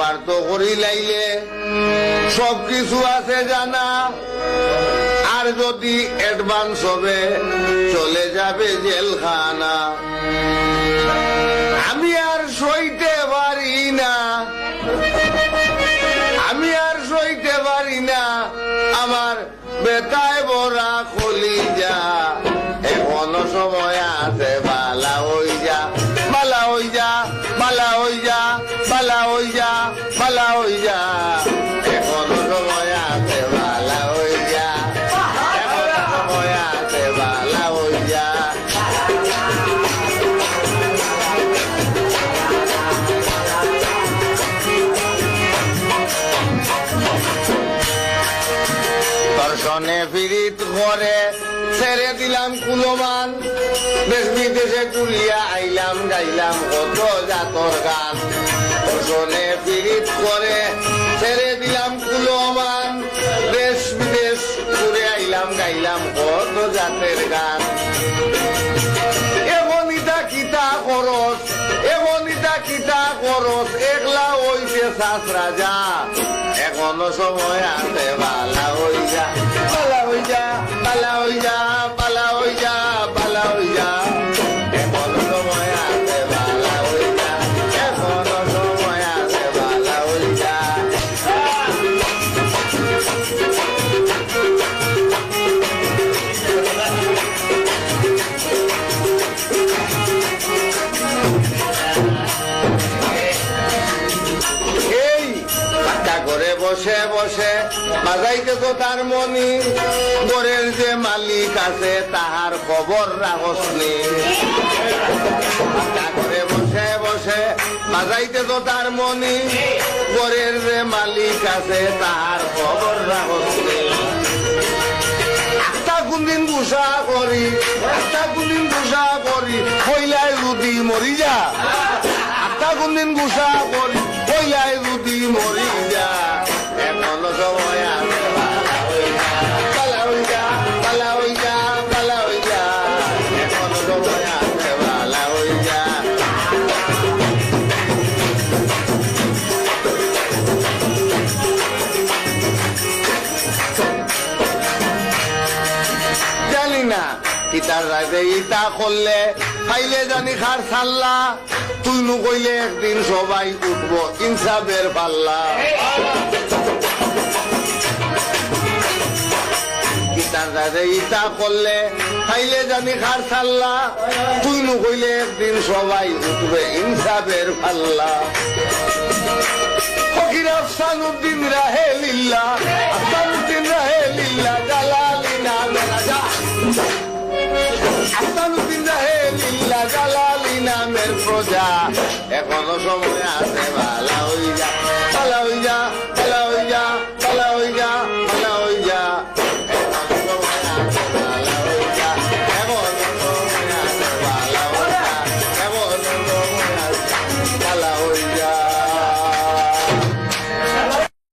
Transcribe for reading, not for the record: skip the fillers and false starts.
ব্যবহার তো করি লাইলে সবকিছু আছে জানা, আর যদি অ্যাডভান্স হবে চলে যাবে জেলখানা। আমি আর সইতে পারি না, আমি আর সইতে পারি না, আমার বেতায় ভরা কলিজা। এখনো সময় আছে, বালা হই যা, বালা হই যা, বালা হই যা, বালা হই যা, বালা হই যা। এখনো সময় আছে, বালা হই যা, এখনো সময় আছে, বালা হই যা। দর্শনে ফিরিত ঘরে ছেড়ে দিলাম কুলমান, দেশ বিদেশে কুলিয়া আইলাম গাইলাম কত জাতর গান। দর্শনে ফিরিত করে ছেড়ে দিলাম কুলমান, দেশ বিদেশ ঘুরে আইলাম গাইলাম কত জাতের গান। এমনিতা কিতা করস, এমনিতা কিতা করস, একলা হইতে শাস রাজা। এখনো সময় আছে, বালা হই যা, বালা হই যা, বালা হই যা, বালা হই যা, বালা হই যা। এখনো সময় আছে, বালা হই যা, এখনো সময় আছে, বালা হই যা। ঘরে বসে বসে বাজাইতেছ তার মনি, ঘরের যে মালিক আছে তাহার খবর রাখসনি। ঘরে বসে বসে বাজাইতেছ তার মনি, ঘরের যে মালিক আছে তাহার খবর রাখসনি। একটা কোনদিন গুসা করি, একটা কোনদিন গুসা করি, কইলায় যদি মরি যা। একটা কোনদিন গুসা করি, কইলায় যদি মরি যা। এখনো সময় আছে, বালা হই যা, বালা হই যা, বালা হই যা, বালা হই যা। এখনো সময় আছে, বালা হই যা। জানি না ইতার রাতে ইতা করলে খাইলে জানি খার ছাল্লা, তুই নু কইলে একদিন সবাই উঠবো ইনসাফের পাল্লা। ইতার রাতে ইতা করলে খাইলে জানি খার ছাল্লা, তুই নু কইলে একদিন সবাই উঠবে ইনসাফের পাল্লা। ফকির আফসানুদ্দিন রাহে লিল্লাহ, আফসানুদ্দিন রাহে লিল্লাহ, জালালিনা রাজা। আফসানুদ্দিন রাহে লিল্লাহ, জালালি নামের প্রজা।